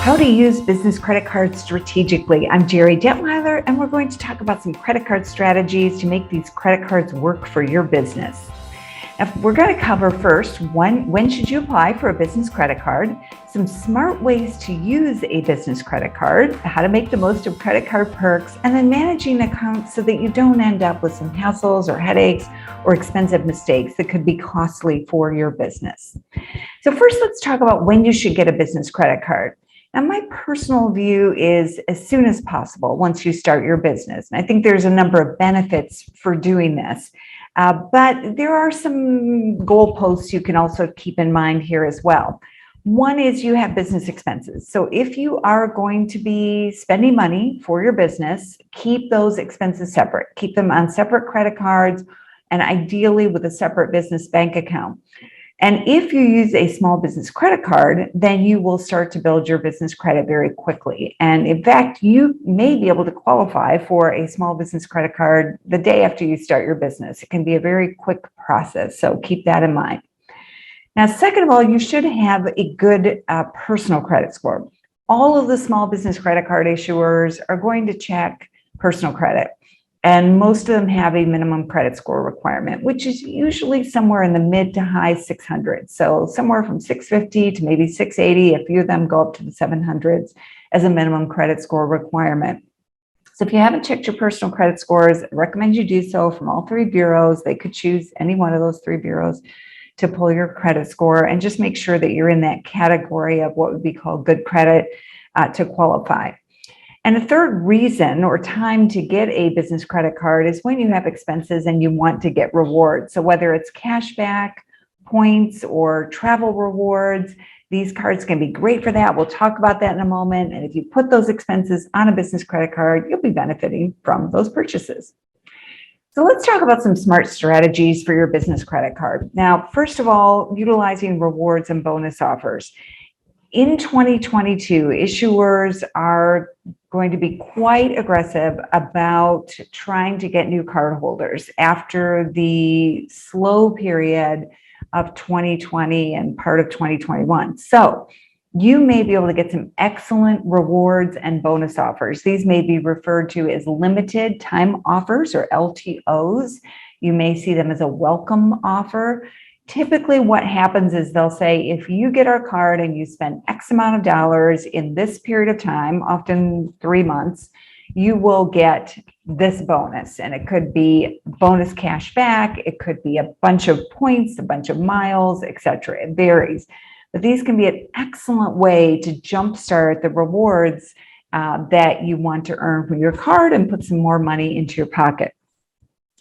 How to use business credit cards strategically. I'm Jerry Detweiler, and we're going to talk about some credit card strategies to make these credit cards work for your business. Now, we're going to cover first, when should you apply for a business credit card, some smart ways to use a business credit card, how to make the most of credit card perks, and then managing accounts so that you don't end up with some hassles or headaches or expensive mistakes that could be costly for your business. So first, let's talk about when you should get a business credit card. Now, my personal view is as soon as possible once you start your business. And I think there's a number of benefits for doing this. But there are some goalposts you can also keep in mind here as well. One is you have business expenses. So if you are going to be spending money for your business, keep those expenses separate. Keep them on separate credit cards and ideally with a separate business bank account. And if you use a small business credit card, then you will start to build your business credit very quickly. And in fact, you may be able to qualify for a small business credit card the day after you start your business. It can be a very quick process, so keep that in mind. Now, second of all, you should have a good personal credit score. All of the small business credit card issuers are going to check personal credit. And most of them have a minimum credit score requirement, which is usually somewhere in the mid to high 600s. So somewhere from 650 to maybe 680. A few of them go up to the 700s as a minimum credit score requirement. So if you haven't checked your personal credit scores, I recommend you do so from all three bureaus. They could choose any one of those three bureaus to pull your credit score and just make sure that you're in that category of what would be called good credit to qualify. And a third reason or time to get a business credit card is when you have expenses and you want to get rewards. So whether it's cash back, points, or travel rewards, these cards can be great for that. We'll talk about that in a moment. And if you put those expenses on a business credit card, you'll be benefiting from those purchases. So let's talk about some smart strategies for your business credit card. Now, first of all, utilizing rewards and bonus offers. In 2022, issuers are going to be quite aggressive about trying to get new cardholders after the slow period of 2020 and part of 2021. So you may be able to get some excellent rewards and bonus offers. These may be referred to as limited time offers or LTOs. You may see them as a welcome offer. Typically what happens is they'll say, if you get our card and you spend X amount of dollars in this period of time, often 3 months, you will get this bonus. And it could be bonus cash back. It could be a bunch of points, a bunch of miles, etc. It varies. But these can be an excellent way to jumpstart the rewards that you want to earn from your card and put some more money into your pocket.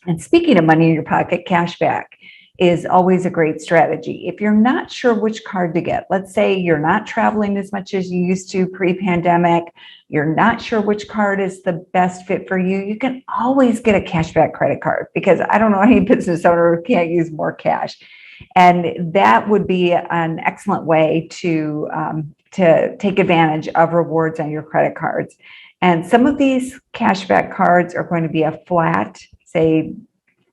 And speaking of money in your pocket, cash back is always a great strategy. If you're not sure which card to get, let's say you're not traveling as much as you used to pre-pandemic, you're not sure which card is the best fit for you, you can always get a cashback credit card because I don't know any business owner who can't use more cash. And that would be an excellent way to take advantage of rewards on your credit cards. And some of these cashback cards are going to be a flat, say,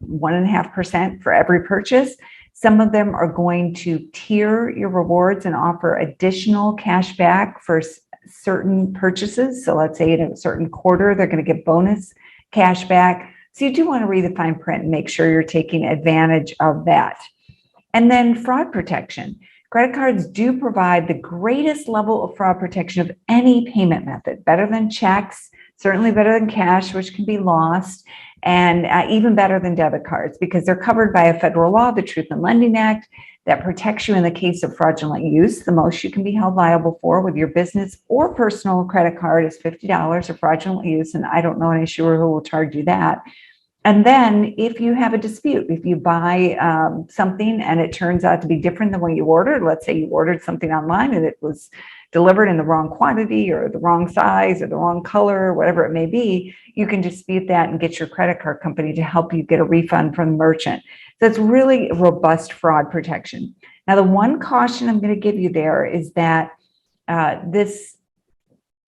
1.5% for every purchase. Some of them are going to tier your rewards and offer additional cash back for certain purchases. So let's say in a certain quarter, they're going to get bonus cash back. So you do want to read the fine print and make sure you're taking advantage of that. And then fraud protection. Credit cards do provide the greatest level of fraud protection of any payment method, better than checks, certainly better than cash, which can be lost, and even better than debit cards because they're covered by a federal law, the Truth in Lending Act, that protects you in the case of fraudulent use. The most you can be held liable for with your business or personal credit card is $50 for fraudulent use, and I don't know an issuer who will charge you that. And then if you have a dispute, if you buy something and it turns out to be different than what you ordered, let's say you ordered something online and it was delivered in the wrong quantity or the wrong size or the wrong color, whatever it may be, you can dispute that and get your credit card company to help you get a refund from the merchant. So it's really robust fraud protection. Now, the one caution I'm going to give you there is that this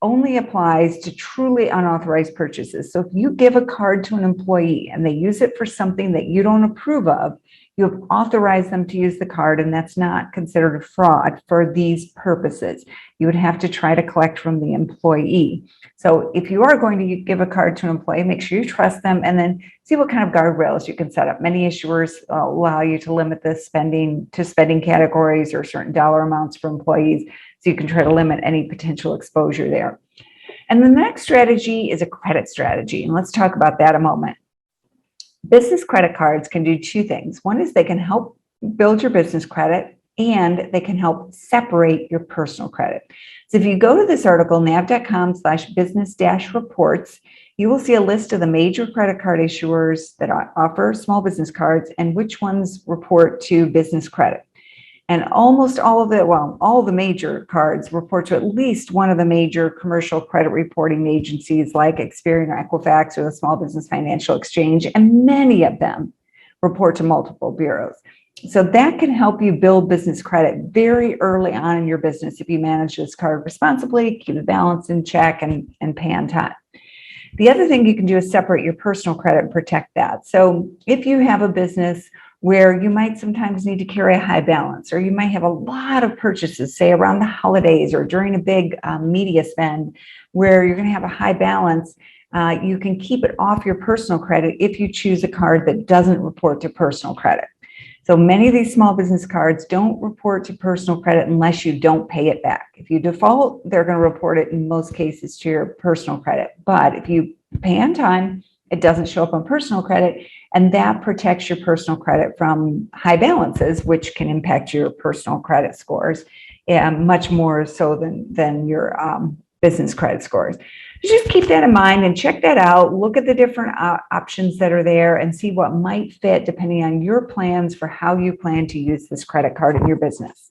only applies to truly unauthorized purchases. So if you give a card to an employee and they use it for something that you don't approve of, you have authorized them to use the card, and that's not considered a fraud for these purposes. You would have to try to collect from the employee. So if you are going to give a card to an employee, make sure you trust them, and then see what kind of guardrails you can set up. Many issuers allow you to limit the spending to spending categories or certain dollar amounts for employees, so you can try to limit any potential exposure there. And the next strategy is a credit strategy, and let's talk about that a moment. Business credit cards can do two things. One is they can help build your business credit, and they can help separate your personal credit. So if you go to this article, nav.com/business-reports, you will see a list of the major credit card issuers that offer small business cards and which ones report to business credit. And almost all of it, well, all the major cards report to at least one of the major commercial credit reporting agencies like Experian or Equifax or the Small Business Financial Exchange, and many of them report to multiple bureaus. So that can help you build business credit very early on in your business if you manage this card responsibly, keep the balance in check, and pay on time. The other thing you can do is separate your personal credit and protect that. So if you have a business where you might sometimes need to carry a high balance, or you might have a lot of purchases, say around the holidays or during a big media spend where you're going to have a high balance, you can keep it off your personal credit if you choose a card that doesn't report to personal credit. So many of these small business cards don't report to personal credit unless you don't pay it back. If you default, they're going to report it in most cases to your personal credit. But if you pay on time, it doesn't show up on personal credit, and that protects your personal credit from high balances, which can impact your personal credit scores, much more so than your business credit scores. Just keep that in mind and check that out. Look at the different options that are there and see what might fit depending on your plans for how you plan to use this credit card in your business.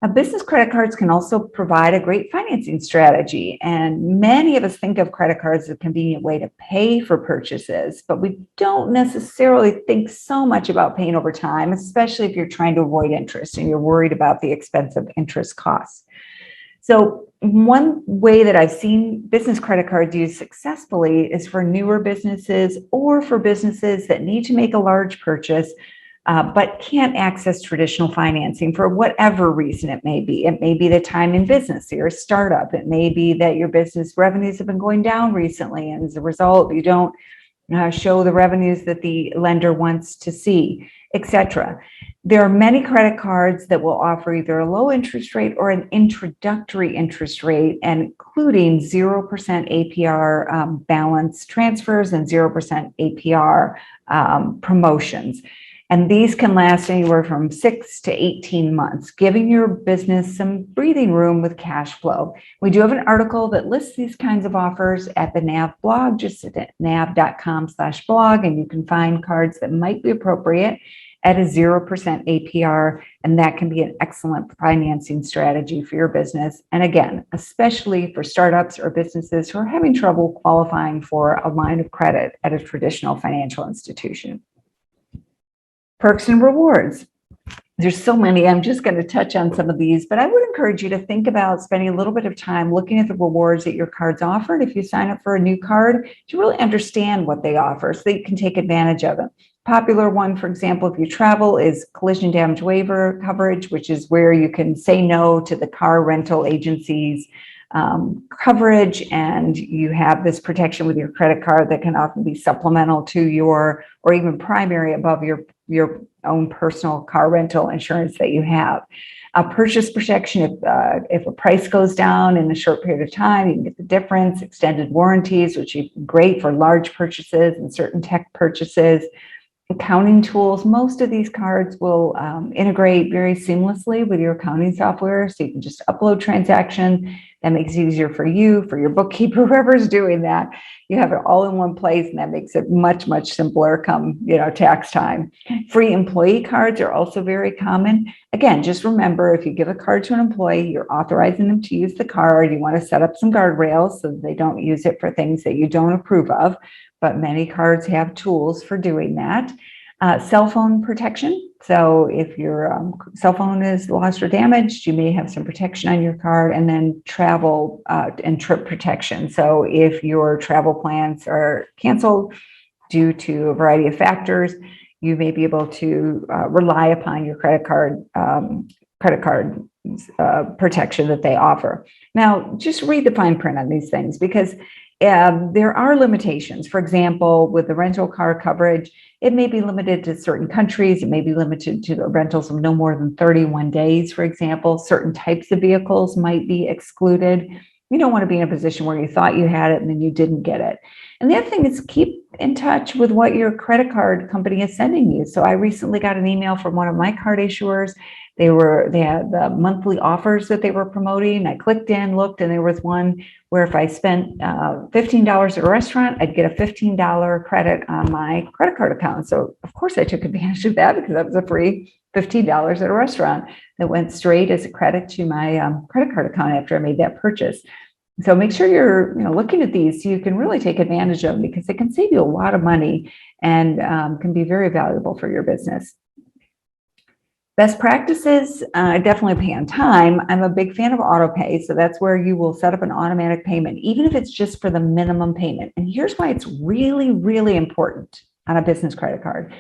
Now, business credit cards can also provide a great financing strategy, and many of us think of credit cards as a convenient way to pay for purchases, but we don't necessarily think so much about paying over time, especially if you're trying to avoid interest and you're worried about the expensive interest costs. So one way that I've seen business credit cards used successfully is for newer businesses or for businesses that need to make a large purchase, but can't access traditional financing for whatever reason it may be. It may be the time in business, you're a startup. It may be that your business revenues have been going down recently, and as a result, you don't show the revenues that the lender wants to see, etc. There are many credit cards that will offer either a low interest rate or an introductory interest rate, including 0% APR balance transfers and 0% APR promotions. And these can last anywhere from 6 to 18 months, giving your business some breathing room with cash flow. We do have an article that lists these kinds of offers at the NAV blog, just at nav.com/blog, and you can find cards that might be appropriate at a 0% APR, and that can be an excellent financing strategy for your business. And again, especially for startups or businesses who are having trouble qualifying for a line of credit at a traditional financial institution. Perks and rewards. There's so many. I'm just going to touch on some of these, but I would encourage you to think about spending a little bit of time looking at the rewards that your cards offer. And if you sign up for a new card, to really understand what they offer so that you can take advantage of it. Popular one, for example, if you travel, is collision damage waiver coverage, which is where you can say no to the car rental agency's coverage, and you have this protection with your credit card that can often be supplemental to your, or even primary above your own personal car rental insurance that you have. Purchase protection, if a price goes down in a short period of time, you can get the difference. Extended warranties, which is great for large purchases and certain tech purchases. Accounting tools. Most of these cards will integrate very seamlessly with your accounting software, so you can just upload transactions. That makes it easier for you, for your bookkeeper, whoever's doing that. You have it all in one place, and that makes it much, much simpler come, tax time. Free employee cards are also very common. Again, just remember, if you give a card to an employee, you're authorizing them to use the card. You want to set up some guardrails so that they don't use it for things that you don't approve of, but many cards have tools for doing that. Cell phone protection. So if your cell phone is lost or damaged, you may have some protection on your card. And then travel and trip protection. So if your travel plans are canceled due to a variety of factors, you may be able to rely upon your credit card protection that they offer. Now, just read the fine print on these things, because there are limitations. For example, with the rental car coverage, it may be limited to certain countries. It may be limited to the rentals of no more than 31 days, for example. Certain types of vehicles might be excluded. You don't want to be in a position where you thought you had it and then you didn't get it. And the other thing is, keep in touch with what your credit card company is sending you. So I recently got an email from one of my card issuers. They had the monthly offers that they were promoting. I clicked in, looked, and there was one where if I spent $15 at a restaurant, I'd get a $15 credit on my credit card account. So of course I took advantage of that, because that was a free $15 at a restaurant that went straight as a credit to my credit card account after I made that purchase. So make sure you're looking at these so you can really take advantage of them, because they can save you a lot of money and can be very valuable for your business. Best practices, definitely pay on time. I'm a big fan of auto pay. So that's where you will set up an automatic payment, even if it's just for the minimum payment. And here's why it's really, really important on a business credit card.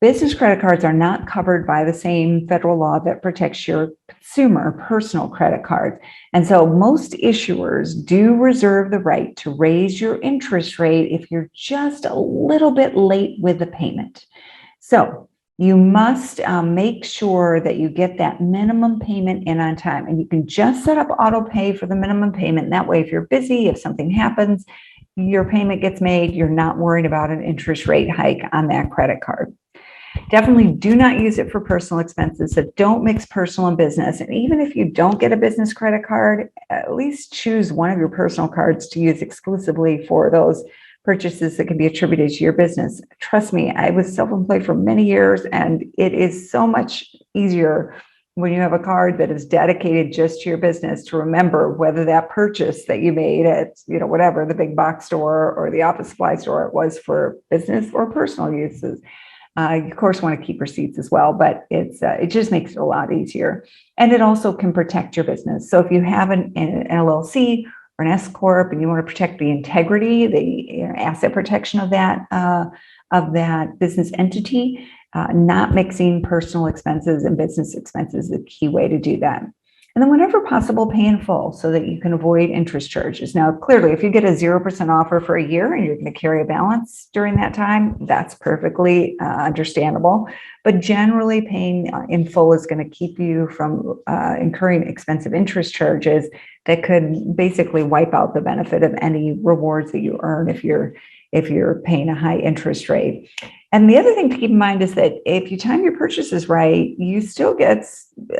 Business credit cards are not covered by the same federal law that protects your consumer personal credit cards. And so most issuers do reserve the right to raise your interest rate if you're just a little bit late with the payment. So you must make sure that you get that minimum payment in on time. And you can just set up auto pay for the minimum payment. That way, if you're busy, if something happens, your payment gets made, you're not worried about an interest rate hike on that credit card. Definitely do not use it for personal expenses. So don't mix personal and business. And even if you don't get a business credit card, at least choose one of your personal cards to use exclusively for those purchases that can be attributed to your business. Trust me, I was self-employed for many years, and it is so much easier when you have a card that is dedicated just to your business to remember whether that purchase that you made at, whatever, the big box store or the office supply store, it was for business or personal uses. You, of course, want to keep receipts as well, but it just makes it a lot easier. And it also can protect your business. So if you have an LLC or an S Corp and you want to protect the integrity, the asset protection of that business entity, not mixing personal expenses and business expenses is the key way to do that. And then whenever possible, pay in full so that you can avoid interest charges. Now, clearly, if you get a 0% offer for a year and you're going to carry a balance during that time, that's perfectly understandable. But generally, paying in full is going to keep you from incurring expensive interest charges that could basically wipe out the benefit of any rewards that you earn if you're paying a high interest rate. And the other thing to keep in mind is that if you time your purchases right, you still get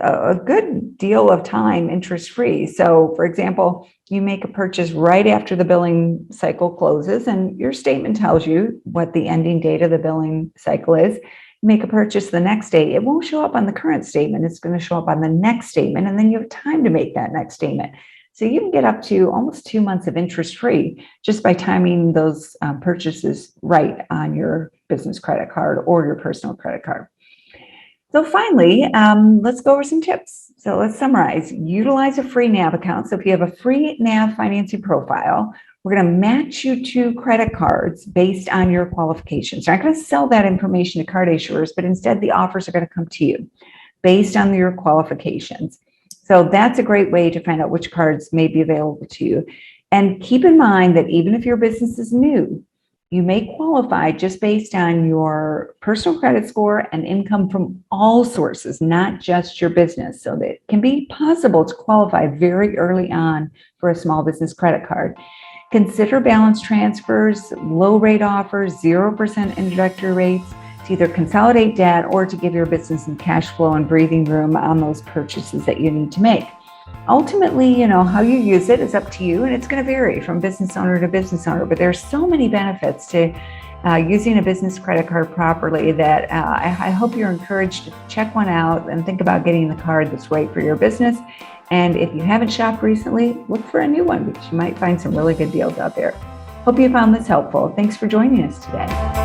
a good deal of time interest-free. So, for example, you make a purchase right after the billing cycle closes, and your statement tells you what the ending date of the billing cycle is. You make a purchase the next day. It won't show up on the current statement. It's going to show up on the next statement, and then you have time to make that next statement. So you can get up to almost 2 months of interest-free just by timing those purchases right on your business credit card or your personal credit card. So finally, let's go over some tips. So let's summarize. Utilize a free NAV account. So if you have a free NAV financing profile, we're going to match you to credit cards based on your qualifications. We're not going to sell that information to card issuers, but instead the offers are going to come to you based on your qualifications. So that's a great way to find out which cards may be available to you. And keep in mind that even if your business is new, you may qualify just based on your personal credit score and income from all sources, not just your business. So that it can be possible to qualify very early on for a small business credit card. Consider balance transfers, low rate offers, 0% introductory rates, to either consolidate debt or to give your business some cash flow and breathing room on those purchases that you need to make. Ultimately, how you use it is up to you, and it's going to vary from business owner to business owner, but there's so many benefits to using a business credit card properly that I hope you're encouraged to check one out and think about getting the card that's right for your business. And if you haven't shopped recently, look for a new one because you might find some really good deals out there. Hope you found this helpful. Thanks for joining us today.